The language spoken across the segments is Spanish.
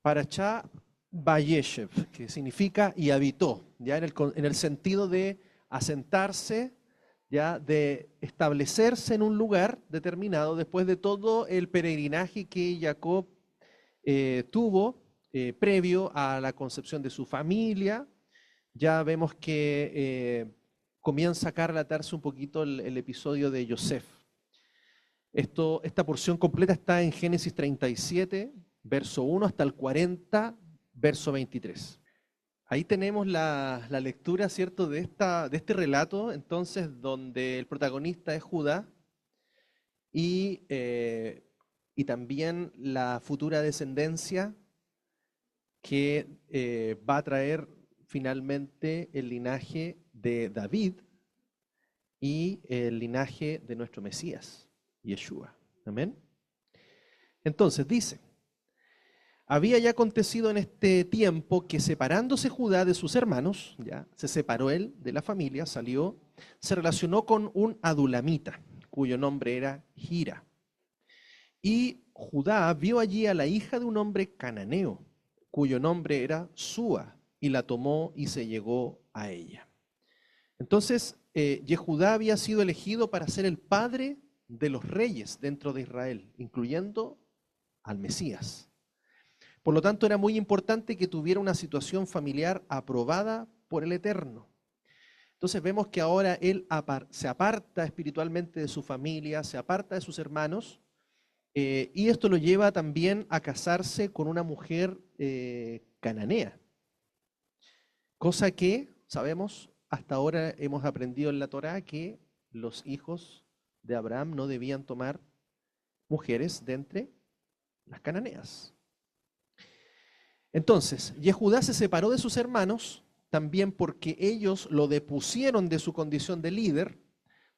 Parashá Vayeshev, que significa y habitó, ya en el sentido de asentarse, ya de establecerse en un lugar determinado después de todo el peregrinaje que Jacob tuvo previo a la concepción de su familia. Ya vemos que comienza acá a relatarse un poquito el episodio de Yosef. Esta porción completa está en Génesis 37, verso 1 hasta el 40, verso 23. Ahí tenemos la lectura, ¿cierto?, de este relato, entonces, donde el protagonista es Judá y también la futura descendencia que va a traer finalmente el linaje de David y el linaje de nuestro Mesías, Yeshua. Amén. Entonces dice, había ya acontecido en este tiempo que separándose Judá de sus hermanos, ya se separó él de la familia, salió, se relacionó con un adulamita, cuyo nombre era Gira. Y Judá vio allí a la hija de un hombre cananeo, cuyo nombre era Súa, y la tomó y se llegó a ella. Entonces, Jehudá había sido elegido para ser el padre de los reyes dentro de Israel, incluyendo al Mesías. Por lo tanto, era muy importante que tuviera una situación familiar aprobada por el Eterno. Entonces vemos que ahora él se aparta espiritualmente de su familia, se aparta de sus hermanos, y esto lo lleva también a casarse con una mujer cananea. Cosa que, sabemos, hasta ahora hemos aprendido en la Torá que los hijos de Abraham no debían tomar mujeres de entre las cananeas. Entonces, Jehudá se separó de sus hermanos también porque ellos lo depusieron de su condición de líder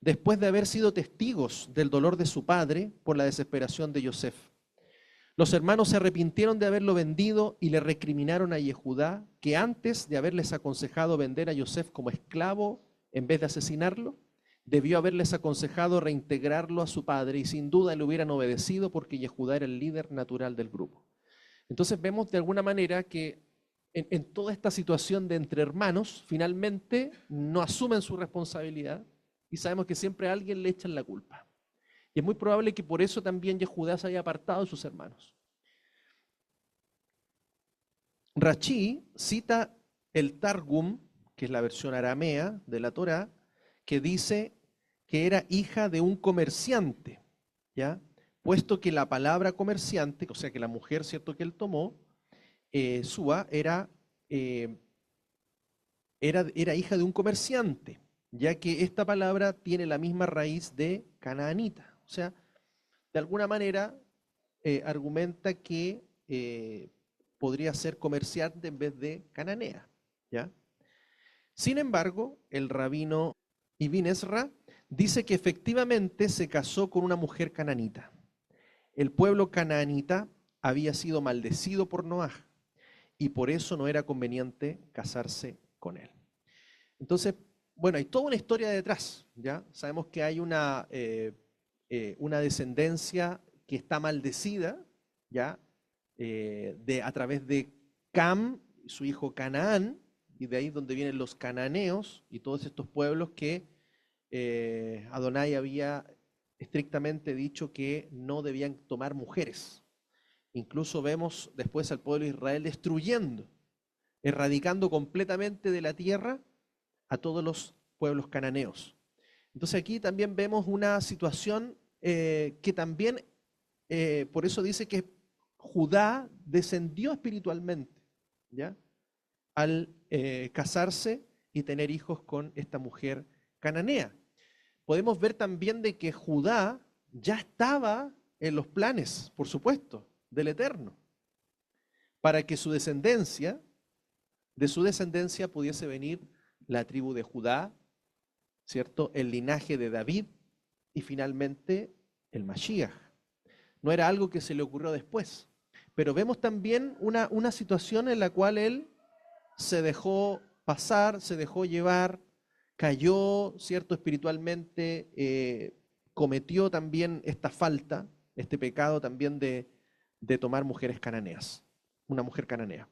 después de haber sido testigos del dolor de su padre por la desesperación de Yosef. Los hermanos se arrepintieron de haberlo vendido y le recriminaron a Jehudá que antes de haberles aconsejado vender a Yosef como esclavo en vez de asesinarlo, debió haberles aconsejado reintegrarlo a su padre y sin duda le hubieran obedecido porque Jehudá era el líder natural del grupo. Entonces vemos de alguna manera que en toda esta situación de entre hermanos, finalmente no asumen su responsabilidad y sabemos que siempre a alguien le echan la culpa. Y es muy probable que por eso también Jehudá se haya apartado de sus hermanos. Rashi cita el Targum, que es la versión aramea de la Torá, que dice que era hija de un comerciante, ¿ya? Puesto que la palabra comerciante, o sea que la mujer, ¿cierto?, que él tomó, Súa, era hija de un comerciante, ya que esta palabra tiene la misma raíz de canaanita. O sea, de alguna manera argumenta que podría ser comerciante en vez de cananea, ¿ya? Sin embargo, el rabino Ibn Ezra dice que efectivamente se casó con una mujer cananita. El pueblo canaanita había sido maldecido por Noaj y por eso no era conveniente casarse con él. Entonces, bueno, hay toda una historia detrás, ¿ya? Sabemos que hay una descendencia que está maldecida, ¿ya? A través de Cam, su hijo Canaán, y de ahí donde vienen los cananeos y todos estos pueblos que Adonai había estrictamente dicho que no debían tomar mujeres. Incluso vemos después al pueblo de Israel destruyendo, erradicando completamente de la tierra a todos los pueblos cananeos. Entonces aquí también vemos una situación que también, por eso dice que Judá descendió espiritualmente, ¿ya?, al casarse y tener hijos con esta mujer cananea. Podemos ver también de que Judá ya estaba en los planes, por supuesto, del Eterno, para que de su descendencia pudiese venir la tribu de Judá, ¿cierto?, el linaje de David y finalmente el Mashiach. No era algo que se le ocurrió después, pero vemos también una situación en la cual él se dejó pasar, se dejó llevar, cayó, ¿cierto?, espiritualmente, cometió también esta falta, este pecado también de tomar mujeres cananeas. una mujer cananea.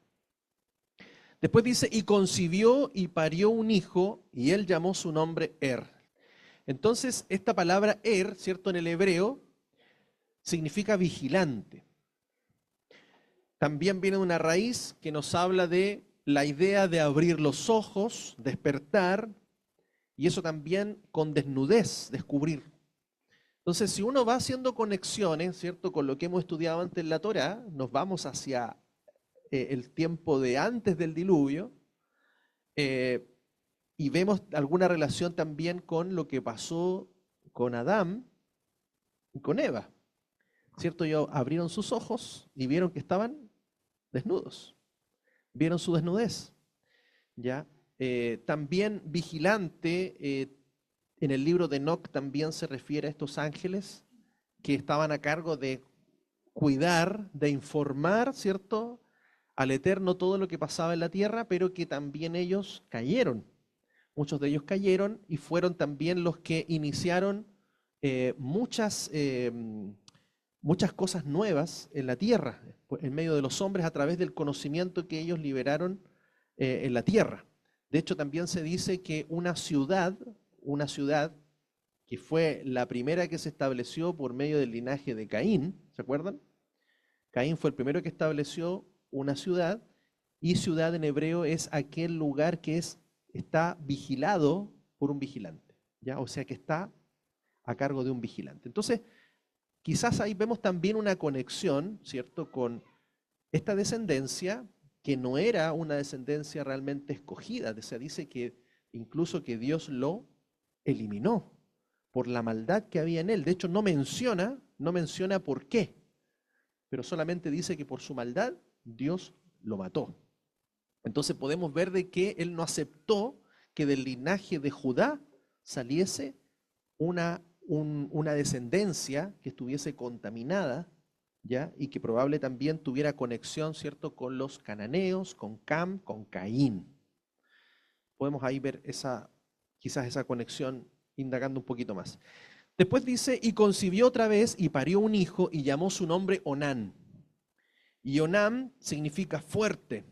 Después dice, y concibió y parió un hijo, y él llamó su nombre Er. Entonces, esta palabra Er, ¿cierto? En el hebreo, significa vigilante. También viene de una raíz que nos habla de la idea de abrir los ojos, despertar, y eso también con desnudez, descubrir. Entonces, si uno va haciendo conexiones, ¿cierto? Con lo que hemos estudiado antes en la Torá, nos vamos hacia el tiempo de antes del diluvio, y vemos alguna relación también con lo que pasó con Adán y con Eva. ¿Cierto? Ellos abrieron sus ojos y vieron que estaban desnudos. Vieron su desnudez. ¿Ya? También vigilante, en el libro de Enoc también se refiere a estos ángeles que estaban a cargo de cuidar, de informar, ¿cierto?, al Eterno todo lo que pasaba en la tierra, pero que también ellos cayeron. Muchos de ellos cayeron y fueron también los que iniciaron muchas cosas nuevas en la tierra, en medio de los hombres, a través del conocimiento que ellos liberaron en la tierra. De hecho, también se dice que una ciudad que fue la primera que se estableció por medio del linaje de Caín, ¿se acuerdan? Caín fue el primero que estableció una ciudad, y ciudad en hebreo es aquel lugar que está vigilado por un vigilante, ¿ya? O sea que está a cargo de un vigilante. Entonces, quizás ahí vemos también una conexión, ¿cierto?, con esta descendencia, que no era una descendencia realmente escogida. O sea, dice que incluso que Dios lo eliminó por la maldad que había en él. De hecho, no menciona por qué, pero solamente dice que por su maldad Dios lo mató. Entonces podemos ver de que él no aceptó que del linaje de Judá saliese una descendencia que estuviese contaminada, ¿ya? Y que probable también tuviera conexión, ¿cierto?, con los cananeos, con Cam, con Caín. Podemos ahí ver quizás esa conexión indagando un poquito más. Después dice, y concibió otra vez y parió un hijo y llamó su nombre Onán. Y Onán significa fuerte.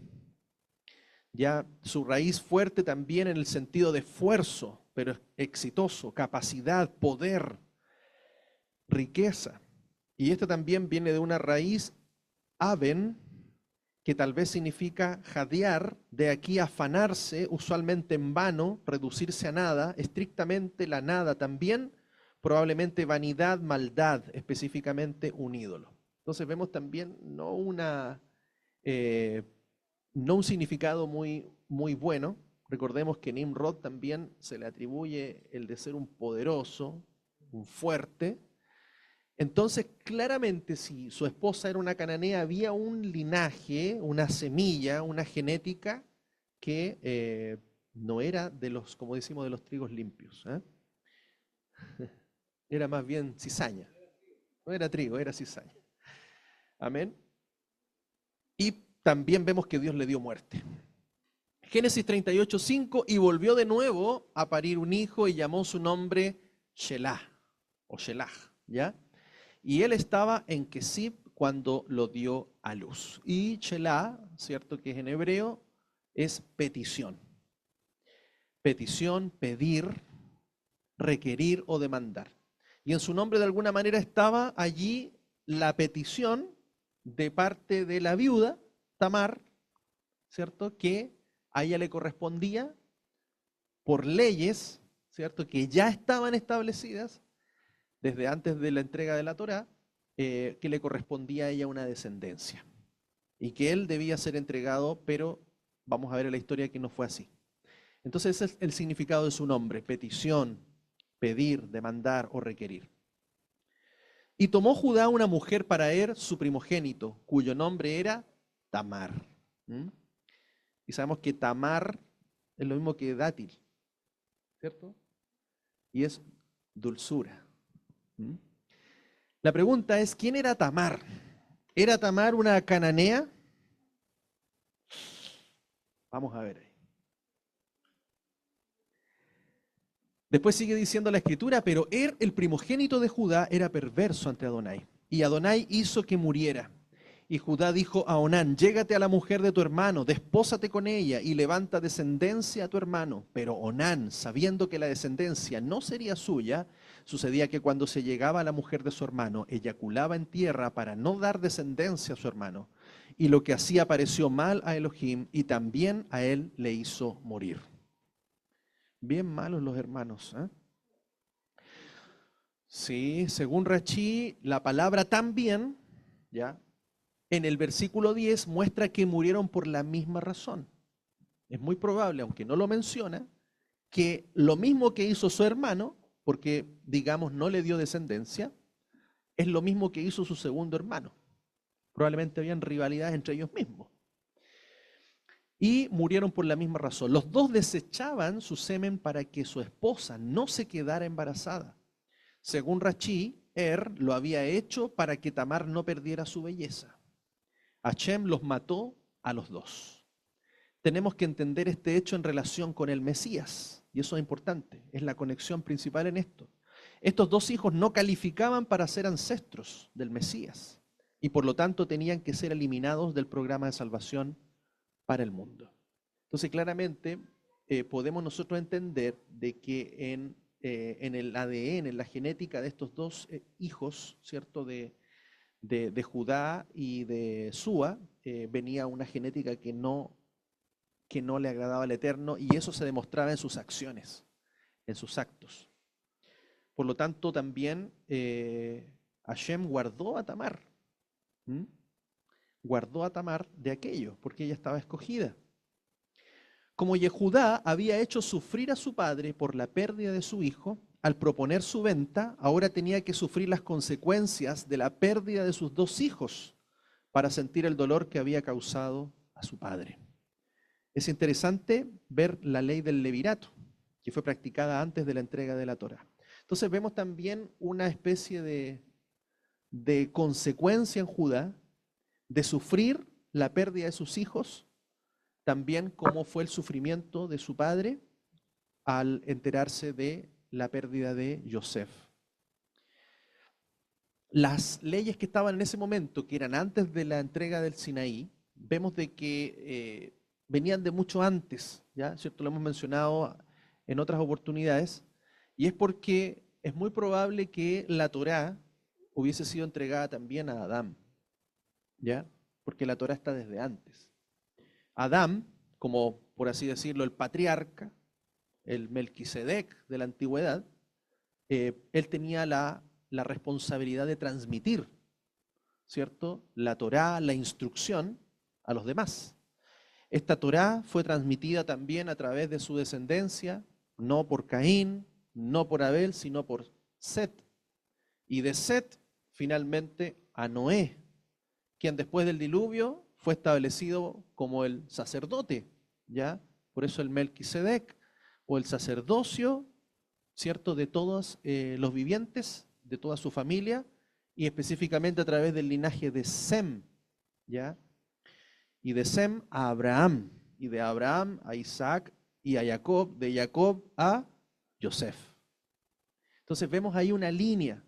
Ya su raíz fuerte también en el sentido de esfuerzo, pero exitoso, capacidad, poder, riqueza. Y esto también viene de una raíz aven, que tal vez significa jadear, de aquí afanarse, usualmente en vano, reducirse a nada, estrictamente la nada también, probablemente vanidad, maldad, específicamente un ídolo. Entonces vemos también no un significado muy, muy bueno. Recordemos que Nimrod también se le atribuye el de ser un poderoso, un fuerte. Entonces, claramente, si su esposa era una cananea, había un linaje, una semilla, una genética que no era de los, como decimos, de los trigos limpios. Era más bien cizaña. No era trigo, era cizaña. Amén. Y también vemos que Dios le dio muerte. Génesis 38:5, y volvió de nuevo a parir un hijo y llamó su nombre Shelah, o Shelah, ¿ya? Y él estaba en Kesib cuando lo dio a luz. Y Shelah, ¿cierto?, que es en hebreo, es petición. Petición, pedir, requerir o demandar. Y en su nombre de alguna manera estaba allí la petición de parte de la viuda, Tamar, ¿cierto?, que a ella le correspondía por leyes, ¿cierto?, que ya estaban establecidas desde antes de la entrega de la Torá, que le correspondía a ella una descendencia y que él debía ser entregado, pero vamos a ver en la historia que no fue así. Entonces ese es el significado de su nombre: petición, pedir, demandar o requerir. Y tomó Judá una mujer para él, su primogénito, cuyo nombre era Tamar. Y sabemos que Tamar es lo mismo que dátil, ¿cierto? Y es dulzura. La pregunta es, ¿quién era Tamar? ¿Era Tamar una cananea? Vamos a ver ahí. Después sigue diciendo la escritura, pero el primogénito de Judá, era perverso ante Adonai. Y Adonai hizo que muriera. Y Judá dijo a Onán, llégate a la mujer de tu hermano, despósate con ella y levanta descendencia a tu hermano. Pero Onán, sabiendo que la descendencia no sería suya, sucedía que cuando se llegaba a la mujer de su hermano, eyaculaba en tierra para no dar descendencia a su hermano. Y lo que hacía pareció mal a Elohim y también a él le hizo morir. Bien malos los hermanos, ¿eh? Sí, según Rachi, la palabra también, ¿ya? En el versículo 10 muestra que murieron por la misma razón. Es muy probable, aunque no lo menciona, que lo mismo que hizo su hermano, porque digamos no le dio descendencia, es lo mismo que hizo su segundo hermano. Probablemente habían rivalidades entre ellos mismos. Y murieron por la misma razón. Los dos desechaban su semen para que su esposa no se quedara embarazada. Según Rachi, lo había hecho para que Tamar no perdiera su belleza. Hashem los mató a los dos. Tenemos que entender este hecho en relación con el Mesías, y eso es importante, es la conexión principal en esto. Estos dos hijos no calificaban para ser ancestros del Mesías, y por lo tanto tenían que ser eliminados del programa de salvación para el mundo. Entonces, claramente, podemos nosotros entender de que en el ADN, en la genética de estos dos hijos, ¿cierto?, de Judá y de Súa, venía una genética que no le agradaba al Eterno, y eso se demostraba en sus acciones, en sus actos. Por lo tanto, también Hashem guardó a Tamar. Guardó a Tamar de aquello, porque ella estaba escogida. Como Yehudá había hecho sufrir a su padre por la pérdida de su hijo, al proponer su venta, ahora tenía que sufrir las consecuencias de la pérdida de sus dos hijos para sentir el dolor que había causado a su padre. Es interesante ver la ley del levirato, que fue practicada antes de la entrega de la Torá. Entonces vemos también una especie de consecuencia en Judá de sufrir la pérdida de sus hijos, también como fue el sufrimiento de su padre al enterarse de la pérdida de Yosef. Las leyes que estaban en ese momento, que eran antes de la entrega del Sinaí, vemos de que venían de mucho antes, ¿ya? ¿Cierto? Lo hemos mencionado en otras oportunidades, y es porque es muy probable que la Torá hubiese sido entregada también a Adán, ¿ya? Porque la Torá está desde antes. Adán, como por así decirlo, el patriarca, el Melquisedec de la antigüedad, él tenía la responsabilidad de transmitir, ¿cierto?, la Torá, la instrucción a los demás. Esta Torá fue transmitida también a través de su descendencia, no por Caín, no por Abel, sino por Set. Y de Set, finalmente, a Noé, quien después del diluvio fue establecido como el sacerdote, ¿ya? Por eso el Melquisedec, o el sacerdocio, ¿cierto?, de todos los vivientes, de toda su familia, y específicamente a través del linaje de Sem, ¿ya? Y de Sem a Abraham, y de Abraham a Isaac y a Jacob, de Jacob a Yosef. Entonces vemos ahí una línea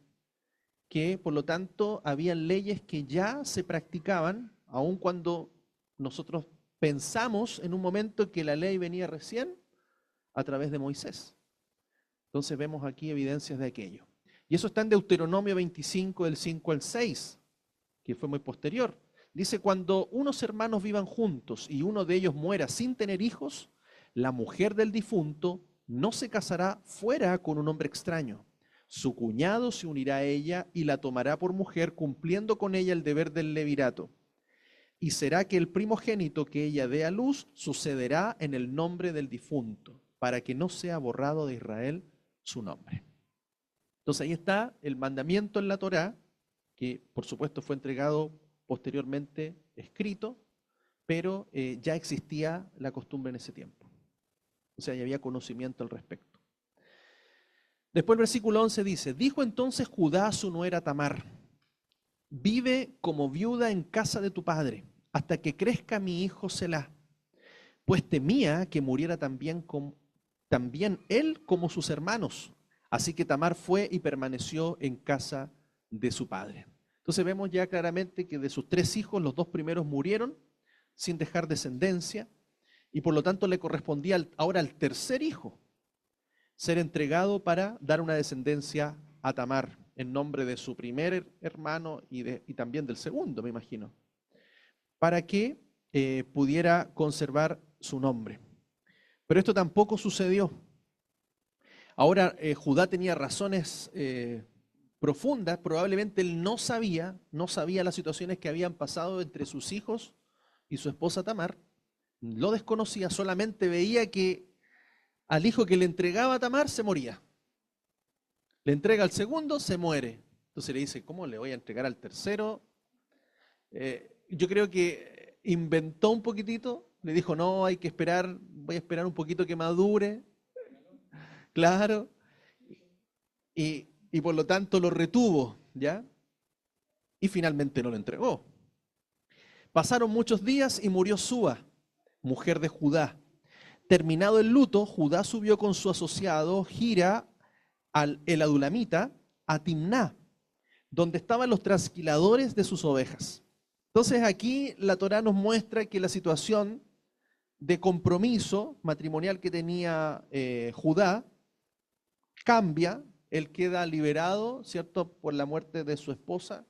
que, por lo tanto, habían leyes que ya se practicaban, aun cuando nosotros pensamos en un momento que la ley venía recién a través de Moisés. Entonces vemos aquí evidencias de aquello. Y eso está en Deuteronomio 25, del 5 al 6, que fue muy posterior. Dice, cuando unos hermanos vivan juntos y uno de ellos muera sin tener hijos, la mujer del difunto no se casará fuera con un hombre extraño. Su cuñado se unirá a ella y la tomará por mujer, cumpliendo con ella el deber del levirato. Y será que el primogénito que ella dé a luz sucederá en el nombre del difunto, para que no sea borrado de Israel su nombre. Entonces ahí está el mandamiento en la Torá, que por supuesto fue entregado posteriormente escrito, pero ya existía la costumbre en ese tiempo. O sea, ya había conocimiento al respecto. Después el versículo 11 dice, dijo entonces Judá a su nuera Tamar, vive como viuda en casa de tu padre, hasta que crezca mi hijo Selá, pues temía que muriera también él como sus hermanos. Así que Tamar fue y permaneció en casa de su padre. Entonces vemos ya claramente que de sus 3 hijos, los 2 primeros murieron sin dejar descendencia, y por lo tanto le correspondía ahora al tercer hijo ser entregado para dar una descendencia a Tamar en nombre de su primer hermano y también del segundo, me imagino, para que pudiera conservar su nombre. Pero esto tampoco sucedió. Ahora Judá tenía razones profundas, probablemente él no sabía las situaciones que habían pasado entre sus hijos y su esposa Tamar, lo desconocía, solamente veía que al hijo que le entregaba a Tamar se moría. Le entrega al segundo, se muere. Entonces le dice, ¿cómo le voy a entregar al tercero? Yo creo que inventó un poquitito, le dijo, no, hay que esperar, voy a esperar un poquito que madure. Claro. Y por lo tanto lo retuvo, ¿ya? Y finalmente no lo entregó. Pasaron muchos días y murió Súa, mujer de Judá. Terminado el luto, Judá subió con su asociado Gira, el adulamita, a Timná, donde estaban los trasquiladores de sus ovejas. Entonces aquí la Torá nos muestra que la situación de compromiso matrimonial que tenía Judá cambia. Él queda liberado, ¿cierto?, por la muerte de su esposa,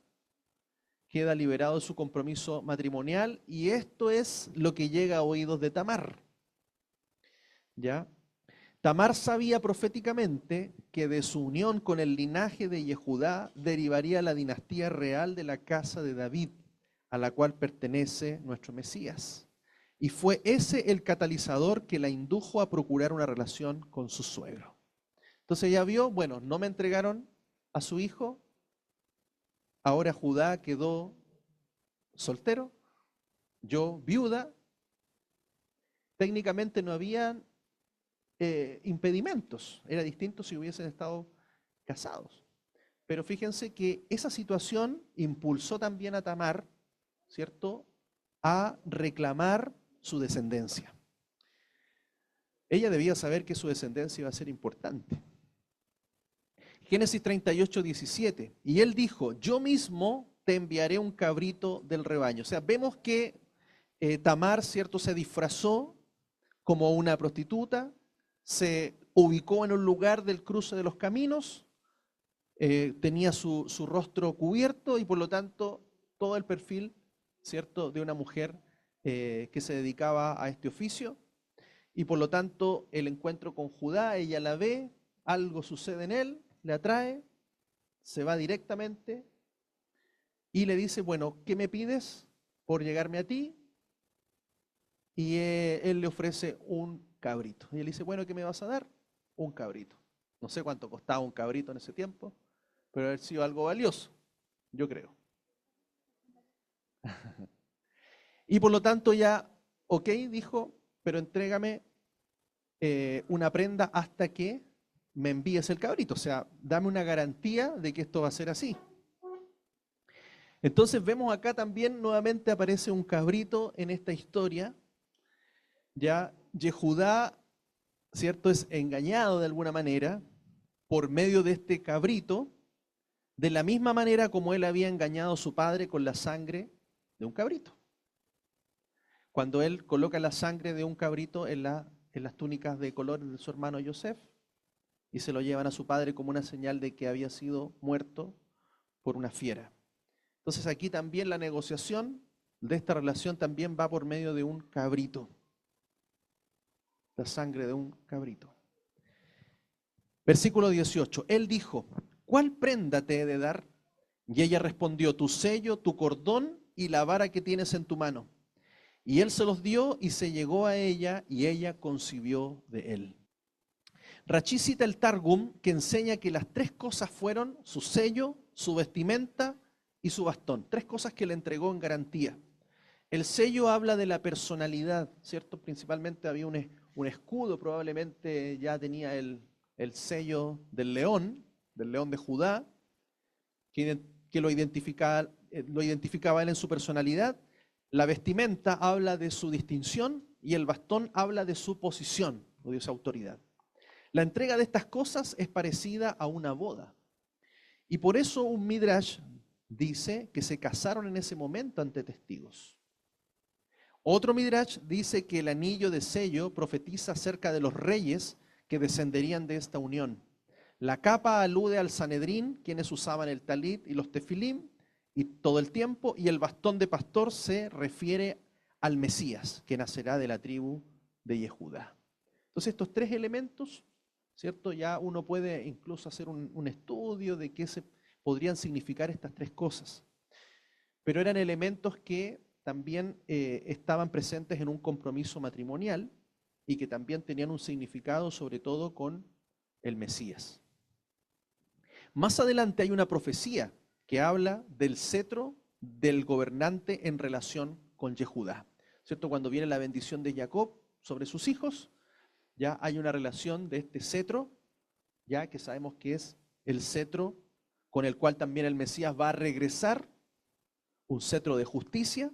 queda liberado de su compromiso matrimonial, y esto es lo que llega a oídos de Tamar. ¿Ya? Tamar sabía proféticamente que de su unión con el linaje de Yehudá derivaría la dinastía real de la casa de David, a la cual pertenece nuestro Mesías. Y fue ese el catalizador que la indujo a procurar una relación con su suegro. Entonces ella vio, bueno, no me entregaron a su hijo, ahora Judá quedó soltero, yo viuda, técnicamente no había impedimentos, era distinto si hubiesen estado casados. Pero fíjense que esa situación impulsó también a Tamar, ¿cierto?, a reclamar su descendencia. Ella debía saber que su descendencia iba a ser importante. Génesis 38, 17. Y él dijo, yo mismo te enviaré un cabrito del rebaño. O sea, vemos que Tamar, ¿cierto?, se disfrazó como una prostituta, se ubicó en un lugar del cruce de los caminos, tenía su rostro cubierto y por lo tanto todo el perfil, ¿cierto?, de una mujer que se dedicaba a este oficio. Y por lo tanto el encuentro con Judá, ella la ve, algo sucede en él, le atrae, se va directamente y le dice, bueno, ¿qué me pides por llegarme a ti? Y él le ofrece un cabrito. Y él dice, bueno, ¿qué me vas a dar? Un cabrito. No sé cuánto costaba un cabrito en ese tiempo, pero haber sido algo valioso, yo creo. Y por lo tanto ya, ok, dijo, pero entrégame una prenda hasta que me envíes el cabrito. O sea, dame una garantía de que esto va a ser así. Entonces vemos acá también nuevamente aparece un cabrito en esta historia. Ya Yehudá, ¿cierto?, es engañado de alguna manera por medio de este cabrito, de la misma manera como él había engañado a su padre con la sangre de un cabrito. Cuando él coloca la sangre de un cabrito en las túnicas de colores de su hermano Yosef y se lo llevan a su padre como una señal de que había sido muerto por una fiera. Entonces aquí también la negociación de esta relación también va por medio de un cabrito. La sangre de un cabrito. Versículo 18. Él dijo, ¿cuál prenda te he de dar? Y ella respondió, tu sello, tu cordón y la vara que tienes en tu mano. Y él se los dio y se llegó a ella y ella concibió de él. Rachí cita el Targum que enseña que las 3 cosas fueron su sello, su vestimenta y su bastón. 3 cosas que le entregó en garantía. El sello habla de la personalidad, ¿cierto? Principalmente había un escudo, probablemente ya tenía el sello del león de Judá, que lo identificaba él en su personalidad. La vestimenta habla de su distinción y el bastón habla de su posición o de su autoridad. La entrega de estas cosas es parecida a una boda. Y por eso un Midrash dice que se casaron en ese momento ante testigos. Otro Midrash dice que el anillo de sello profetiza acerca de los reyes que descenderían de esta unión. La capa alude al Sanedrín, quienes usaban el talit y los tefilim y todo el tiempo, y el bastón de pastor se refiere al Mesías, que nacerá de la tribu de Yehudá. Entonces estos tres elementos, ¿cierto? Ya uno puede incluso hacer un estudio de qué se podrían significar estas tres cosas. Pero eran elementos que también estaban presentes en un compromiso matrimonial y que también tenían un significado sobre todo con el Mesías. Más adelante hay una profecía que habla del cetro del gobernante en relación con Yehudá, ¿cierto? Cuando viene la bendición de Jacob sobre sus hijos, ya hay una relación de este cetro, ya que sabemos que es el cetro con el cual también el Mesías va a regresar, un cetro de justicia,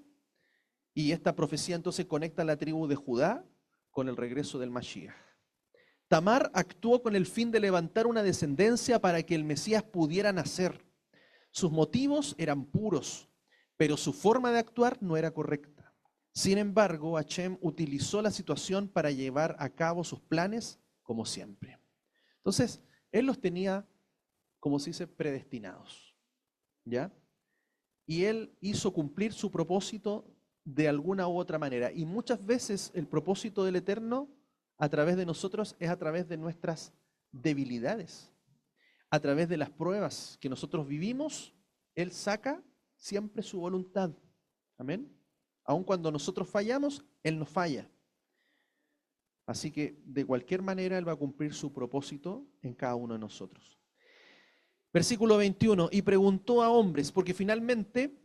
y esta profecía entonces conecta a la tribu de Judá con el regreso del Mashiach. Tamar actuó con el fin de levantar una descendencia para que el Mesías pudiera nacer. Sus motivos eran puros, pero su forma de actuar no era correcta. Sin embargo, Hashem utilizó la situación para llevar a cabo sus planes como siempre. Entonces, él los tenía, como se dice, predestinados, ¿ya? Y él hizo cumplir su propósito de alguna u otra manera. Y muchas veces el propósito del Eterno a través de nosotros es a través de nuestras debilidades, a través de las pruebas que nosotros vivimos. Él saca siempre su voluntad. Amén. Aun cuando nosotros fallamos, Él no falla. Así que de cualquier manera Él va a cumplir su propósito en cada uno de nosotros. Versículo 21, y preguntó a hombres, porque finalmente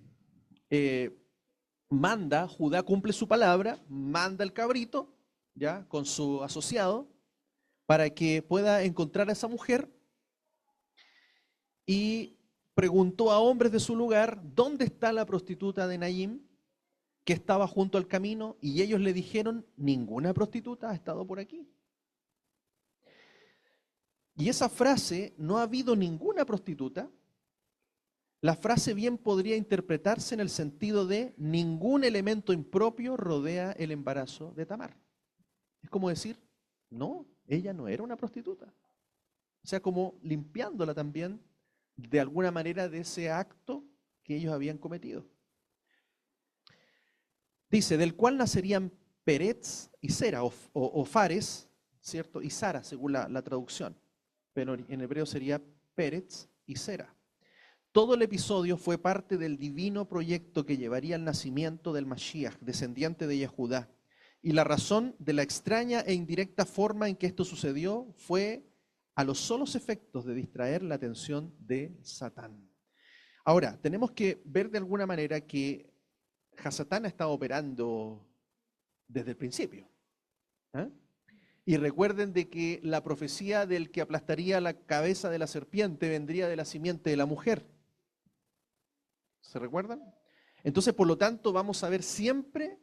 Judá cumple su palabra, manda el cabrito, ya, con su asociado, para que pueda encontrar a esa mujer, y preguntó a hombres de su lugar, ¿dónde está la prostituta de Naim, que estaba junto al camino? Y ellos le dijeron, ninguna prostituta ha estado por aquí. Y esa frase, no ha habido ninguna prostituta, la frase bien podría interpretarse en el sentido de ningún elemento impropio rodea el embarazo de Tamar. Es como decir, no, ella no era una prostituta. O sea, como limpiándola también de alguna manera de ese acto que ellos habían cometido. Dice, del cual nacerían Peretz y Sera, o Fares, ¿cierto? Y Sara, según la traducción. Pero en hebreo sería Peretz y Sera. Todo el episodio fue parte del divino proyecto que llevaría al nacimiento del Mashiach, descendiente de Yehudá. Y la razón de la extraña e indirecta forma en que esto sucedió fue a los solos efectos de distraer la atención de Satán. Ahora, tenemos que ver de alguna manera que Hasatán ha estado operando desde el principio. ¿Eh? Y recuerden de que la profecía del que aplastaría la cabeza de la serpiente vendría de la simiente de la mujer. ¿Se recuerdan? Entonces, por lo tanto, vamos a ver siempre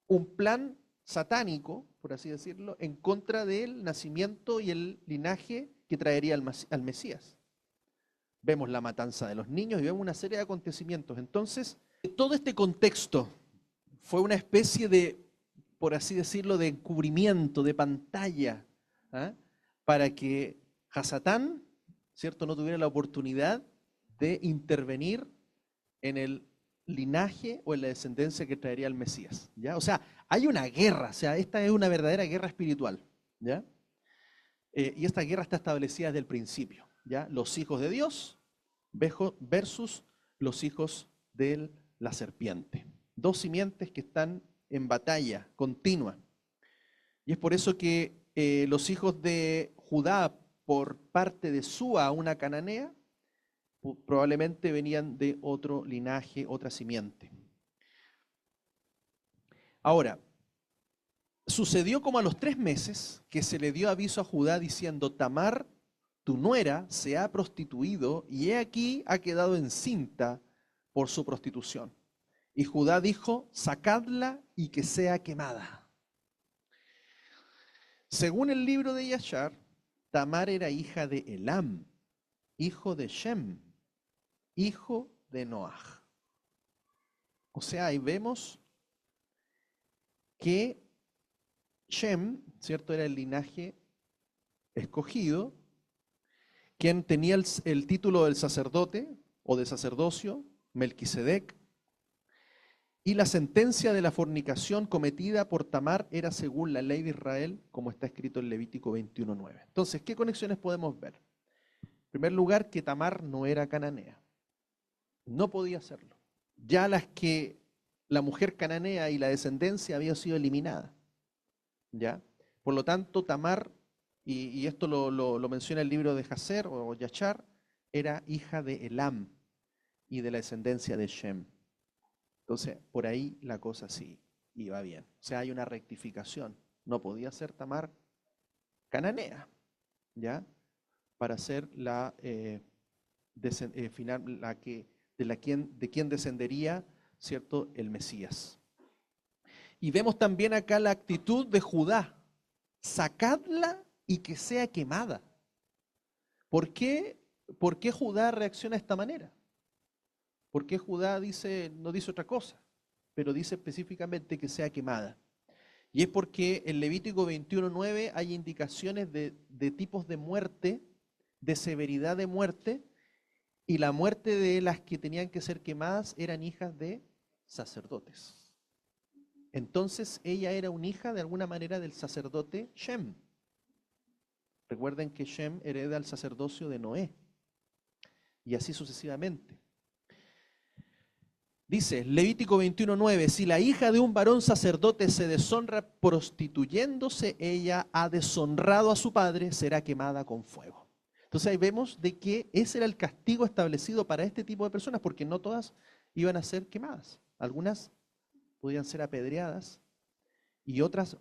un plan satánico, por así decirlo, en contra del nacimiento y el linaje que traería al Mesías. Vemos la matanza de los niños y vemos una serie de acontecimientos. Entonces, todo este contexto fue una especie de, por así decirlo, de encubrimiento, de pantalla, ¿ah? Para que Hasatán, ¿cierto?, no tuviera la oportunidad de intervenir en el linaje o en la descendencia que traería el Mesías, ¿ya? O sea, hay una guerra, o sea, esta es una verdadera guerra espiritual, ¿ya? Y esta guerra está establecida desde el principio, ¿ya? Los hijos de Dios versus los hijos de la serpiente. Dos simientes que están en batalla continua. Y es por eso que los hijos de Judá, por parte de Súa, una cananea, probablemente venían de otro linaje, otra simiente. Ahora, sucedió como a los 3 meses que se le dio aviso a Judá diciendo, Tamar, tu nuera, se ha prostituido y he aquí ha quedado encinta por su prostitución. Y Judá dijo, sacadla y que sea quemada. Según el libro de Yashar, Tamar era hija de Elam, hijo de Shem, hijo de Noaj. O sea, ahí vemos que Shem, ¿cierto?, era el linaje escogido, quien tenía el título del sacerdote o de sacerdocio, Melquisedec, y la sentencia de la fornicación cometida por Tamar era según la ley de Israel, como está escrito en Levítico 21:9. Entonces, ¿qué conexiones podemos ver? En primer lugar, que Tamar no era cananea. No podía serlo. Ya la mujer cananea y la descendencia había sido eliminada. ¿Ya? Por lo tanto, Tamar, y esto lo menciona el libro de Jacer o Yachar, era hija de Elam y de la descendencia de Shem. Entonces, por ahí la cosa sí iba bien. O sea, hay una rectificación. No podía ser Tamar cananea, ¿ya? Para ser de quien descendería, ¿cierto?, el Mesías. Y vemos también acá la actitud de Judá. Sacadla y que sea quemada. ¿Por qué Judá reacciona de esta manera? ¿Por qué Judá no dice otra cosa, pero dice específicamente que sea quemada? Y es porque en Levítico 21:9 hay indicaciones de tipos de muerte, de severidad de muerte, y la muerte de las que tenían que ser quemadas eran hijas de sacerdotes. Entonces ella era una hija de alguna manera del sacerdote Shem. Recuerden que Shem hereda el sacerdocio de Noé. Y así sucesivamente. Dice Levítico 21:9, si la hija de un varón sacerdote se deshonra prostituyéndose, ella ha deshonrado a su padre, será quemada con fuego. Entonces ahí vemos de que ese era el castigo establecido para este tipo de personas, porque no todas iban a ser quemadas. Algunas podían ser apedreadas y otras,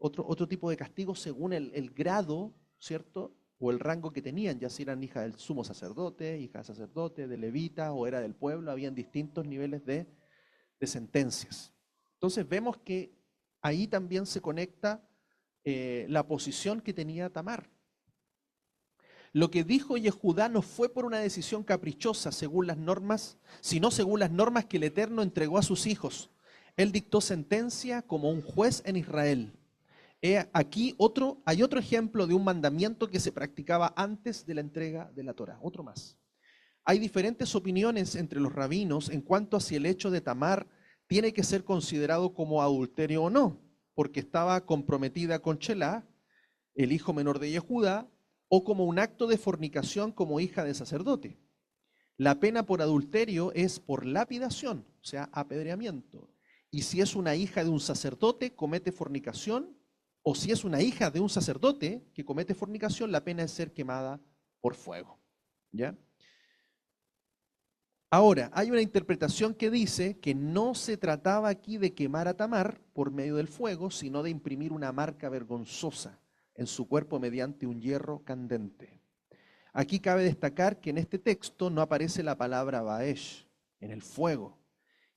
otro tipo de castigo según el grado, ¿cierto?, o el rango que tenían, ya si eran hija del sumo sacerdote, hija de sacerdote, de levita o era del pueblo, habían distintos niveles de sentencias. Entonces vemos que ahí también se conecta la posición que tenía Tamar. Lo que dijo Yehudá no fue por una decisión caprichosa según las normas, sino según las normas que el Eterno entregó a sus hijos. Él dictó sentencia como un juez en Israel. Aquí hay otro ejemplo de un mandamiento que se practicaba antes de la entrega de la Torá. Otro más. Hay diferentes opiniones entre los rabinos en cuanto a si el hecho de Tamar tiene que ser considerado como adulterio o no, porque estaba comprometida con Chelá, el hijo menor de Yehudá, o como un acto de fornicación como hija de sacerdote. La pena por adulterio es por lapidación, o sea, apedreamiento. Y si es una hija de un sacerdote, comete fornicación, o si es una hija de un sacerdote que comete fornicación, la pena es ser quemada por fuego. ¿Ya? Ahora, hay una interpretación que dice que no se trataba aquí de quemar a Tamar por medio del fuego, sino de imprimir una marca vergonzosa en su cuerpo mediante un hierro candente. Aquí cabe destacar que en este texto no aparece la palabra Baesh, en el fuego,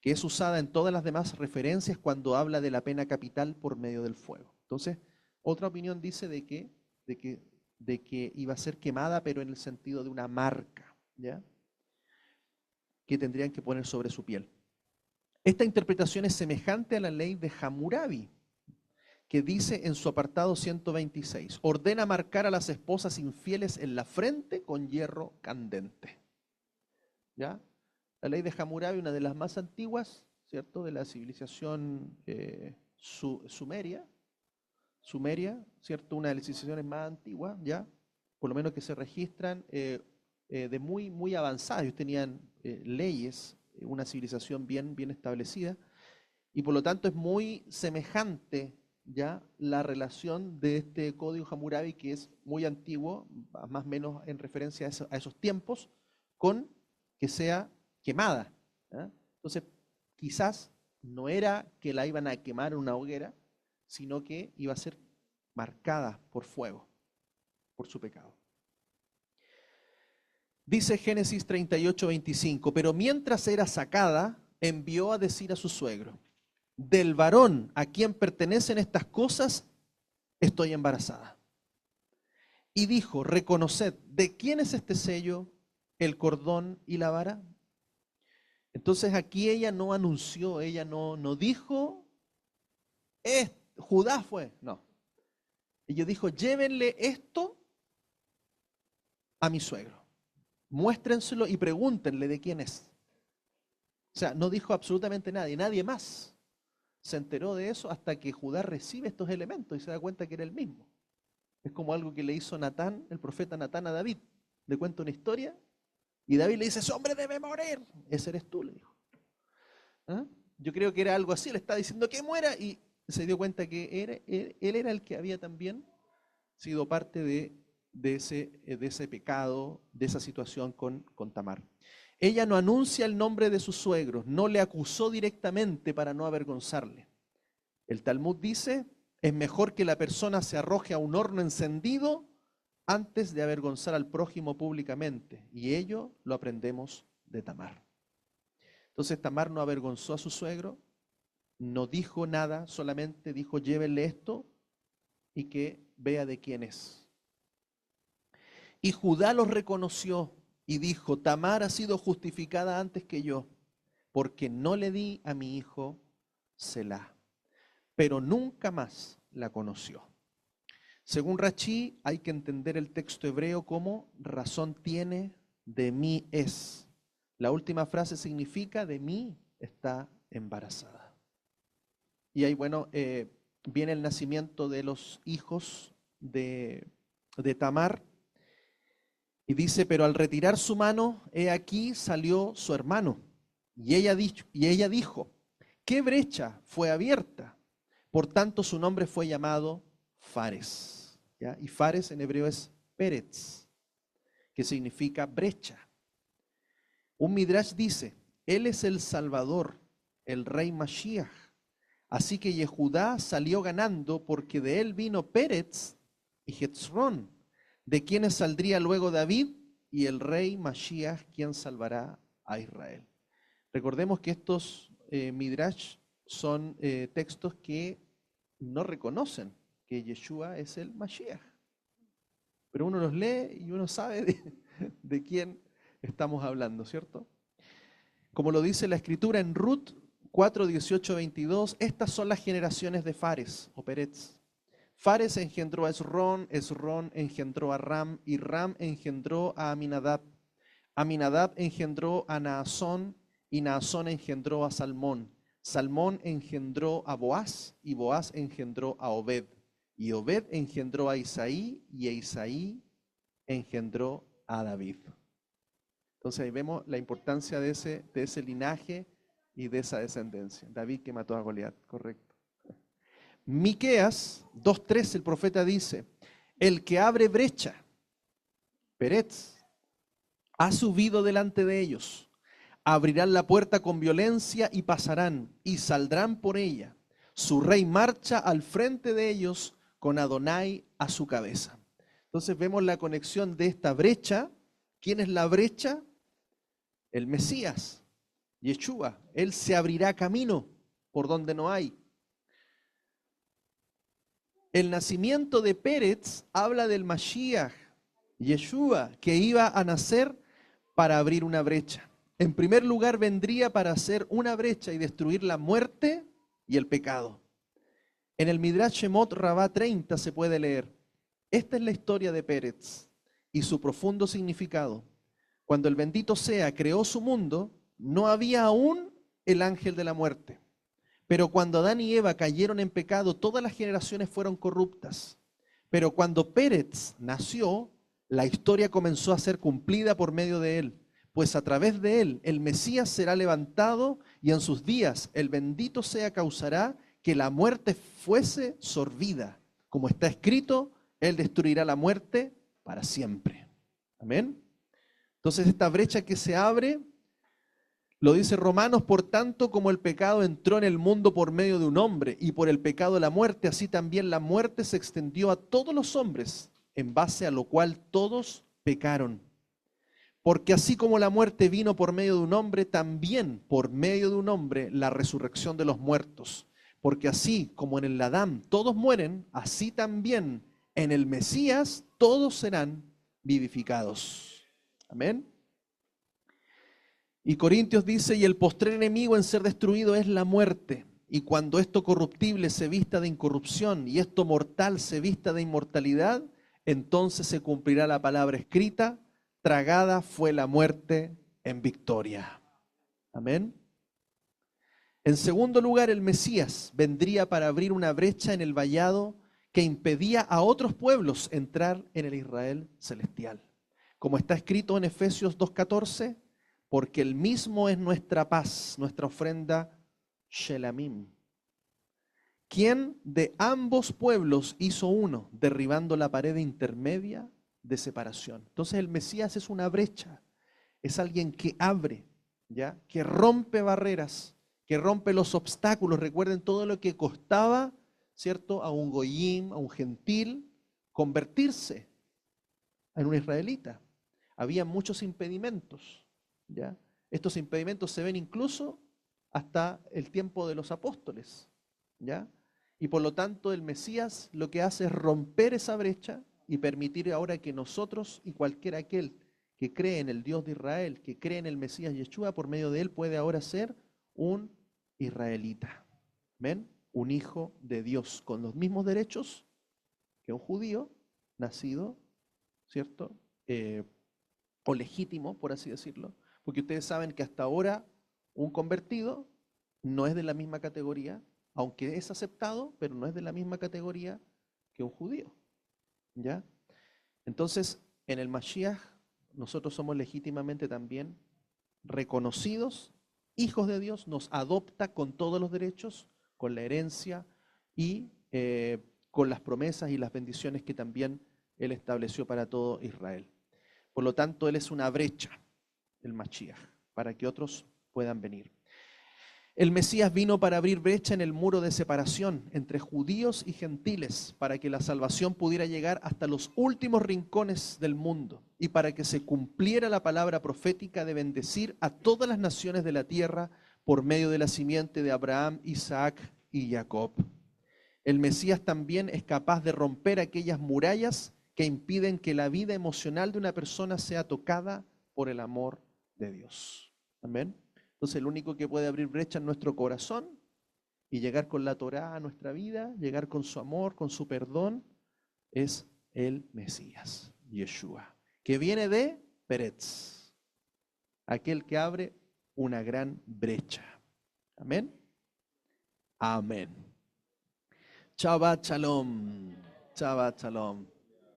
que es usada en todas las demás referencias cuando habla de la pena capital por medio del fuego. Entonces, otra opinión dice de que iba a ser quemada, pero en el sentido de una marca, ¿ya?, que tendrían que poner sobre su piel. Esta interpretación es semejante a la ley de Hammurabi, que dice en su apartado 126, ordena marcar a las esposas infieles en la frente con hierro candente. ¿Ya? La ley de Hammurabi, una de las más antiguas, ¿cierto?, de la civilización sumeria, ¿cierto?, una de las civilizaciones más antiguas, ¿ya?, por lo menos que se registran de muy, muy avanzadas. Ellos tenían leyes, una civilización bien, bien establecida, y por lo tanto es muy semejante, ¿ya?, la relación de este código Hammurabi, que es muy antiguo, más o menos en referencia a esos tiempos, con que sea quemada. ¿Ya? Entonces, quizás no era que la iban a quemar en una hoguera, sino que iba a ser marcada por fuego, por su pecado. Dice Génesis 38:25, pero mientras era sacada, envió a decir a su suegro, del varón a quien pertenecen estas cosas, estoy embarazada. Y dijo, reconoced, ¿de quién es este sello, el cordón y la vara? Entonces aquí ella no anunció, ella no dijo, Judá fue, no. Ella dijo, llévenle esto a mi suegro, muéstrenselo y pregúntenle de quién es. O sea, no dijo absolutamente nadie más se enteró de eso hasta que Judá recibe estos elementos y se da cuenta que era el mismo. Es como algo que le hizo Natán, el profeta Natán a David. Le cuenta una historia y David le dice, ese hombre debe morir. Ese eres tú, le dijo. ¿Ah? Yo creo que era algo así, le está diciendo que muera y se dio cuenta que él era el que había también sido parte de ese pecado, de esa situación con Tamar. Ella no anuncia el nombre de sus suegros, no le acusó directamente para no avergonzarle. El Talmud dice, es mejor que la persona se arroje a un horno encendido antes de avergonzar al prójimo públicamente. Y ello lo aprendemos de Tamar. Entonces Tamar no avergonzó a su suegro, no dijo nada, solamente dijo, llévenle esto y que vea de quién es. Y Judá los reconoció y dijo, Tamar ha sido justificada antes que yo, porque no le di a mi hijo Selá. Pero nunca más la conoció. Según Rachí, hay que entender el texto hebreo como razón tiene, de mí es. La última frase significa, de mí está embarazada. Y ahí, bueno, viene el nacimiento de los hijos de Tamar. Y dice, pero al retirar su mano, he aquí salió su hermano. Y ella dijo, ¿qué brecha fue abierta? Por tanto, su nombre fue llamado Fares. ¿Ya? Y Fares en hebreo es Peretz, que significa brecha. Un Midrash dice, él es el Salvador, el rey Mashiach. Así que Yehudá salió ganando porque de él vino Peretz y Hetzrón, de quienes saldría luego David y el rey Mashiach, quien salvará a Israel. Recordemos que estos Midrash son textos que no reconocen que Yeshua es el Mashiach. Pero uno los lee y uno sabe de quién estamos hablando, ¿cierto? Como lo dice la Escritura en Ruth 4, 18, 22, estas son las generaciones de Fares o Peretz. Fares engendró a Esrón, Esrón engendró a Ram, y Ram engendró a Aminadab. Aminadab engendró a Naasón, y Naasón engendró a Salmón. Salmón engendró a Boaz, y Boaz engendró a Obed. Y Obed engendró a Isaí, y Isaí engendró a David. Entonces ahí vemos la importancia de ese linaje y de esa descendencia. David que mató a Goliat, correcto. Miqueas 2:3, el profeta dice, el que abre brecha, Peretz, ha subido delante de ellos. Abrirán la puerta con violencia y pasarán y saldrán por ella. Su rey marcha al frente de ellos con Adonai a su cabeza. Entonces vemos la conexión de esta brecha. ¿Quién es la brecha? El Mesías, Yeshua. Él se abrirá camino por donde no hay. El nacimiento de Peretz habla del Mashiach, Yeshua, que iba a nacer para abrir una brecha. En primer lugar, vendría para hacer una brecha y destruir la muerte y el pecado. En el Midrash Shemot Rabá 30 se puede leer, esta es la historia de Peretz y su profundo significado. Cuando el bendito sea creó su mundo, no había aún el ángel de la muerte. Pero cuando Adán y Eva cayeron en pecado, todas las generaciones fueron corruptas. Pero cuando Peretz nació, la historia comenzó a ser cumplida por medio de él. Pues a través de él el Mesías será levantado y en sus días el bendito sea causará que la muerte fuese sorbida. Como está escrito, él destruirá la muerte para siempre. Amén. Entonces esta brecha que se abre, lo dice Romanos, por tanto como el pecado entró en el mundo por medio de un hombre y por el pecado la muerte, así también la muerte se extendió a todos los hombres, en base a lo cual todos pecaron. Porque así como la muerte vino por medio de un hombre, también por medio de un hombre la resurrección de los muertos. Porque así como en el Adán todos mueren, así también en el Mesías todos serán vivificados. Amén. Y Corintios dice, y el postrer enemigo en ser destruido es la muerte. Y cuando esto corruptible se vista de incorrupción y esto mortal se vista de inmortalidad, entonces se cumplirá la palabra escrita, tragada fue la muerte en victoria. Amén. En segundo lugar, el Mesías vendría para abrir una brecha en el vallado que impedía a otros pueblos entrar en el Israel celestial. Como está escrito en Efesios 2:14, porque el mismo es nuestra paz, nuestra ofrenda Shelamim, quien de ambos pueblos hizo uno, derribando la pared intermedia de separación. Entonces el Mesías es una brecha, es alguien que abre, ¿ya? Que rompe barreras, que rompe los obstáculos. Recuerden todo lo que costaba, ¿cierto?, a un goyim, a un gentil, convertirse en un israelita. Había muchos impedimentos, ¿ya? Estos impedimentos se ven incluso hasta el tiempo de los apóstoles, ¿ya? Y por lo tanto el Mesías lo que hace es romper esa brecha y permitir ahora que nosotros y cualquier aquel que cree en el Dios de Israel, que cree en el Mesías Yeshua, por medio de él puede ahora ser un israelita. ¿Ven? Un hijo de Dios con los mismos derechos que un judío nacido, ¿cierto? O legítimo, por así decirlo, porque ustedes saben que hasta ahora un convertido no es de la misma categoría, aunque es aceptado, pero no es de la misma categoría que un judío, ¿ya? Entonces, en el Mashiach, nosotros somos legítimamente también reconocidos, hijos de Dios, nos adopta con todos los derechos, con la herencia y con las promesas y las bendiciones que también Él estableció para todo Israel. Por lo tanto, Él es una brecha, el Mashiach, para que otros puedan venir. El Mesías vino para abrir brecha en el muro de separación entre judíos y gentiles, para que la salvación pudiera llegar hasta los últimos rincones del mundo y para que se cumpliera la palabra profética de bendecir a todas las naciones de la tierra por medio de la simiente de Abraham, Isaac y Jacob. El Mesías también es capaz de romper aquellas murallas que impiden que la vida emocional de una persona sea tocada por el amor de Dios. Amén. Entonces el único que puede abrir brecha en nuestro corazón y llegar con la Torá a nuestra vida, llegar con su amor, con su perdón, es el Mesías, Yeshua, que viene de Peretz, aquel que abre una gran brecha. Amén. Amén. Shabbat Shalom. Shabbat Shalom.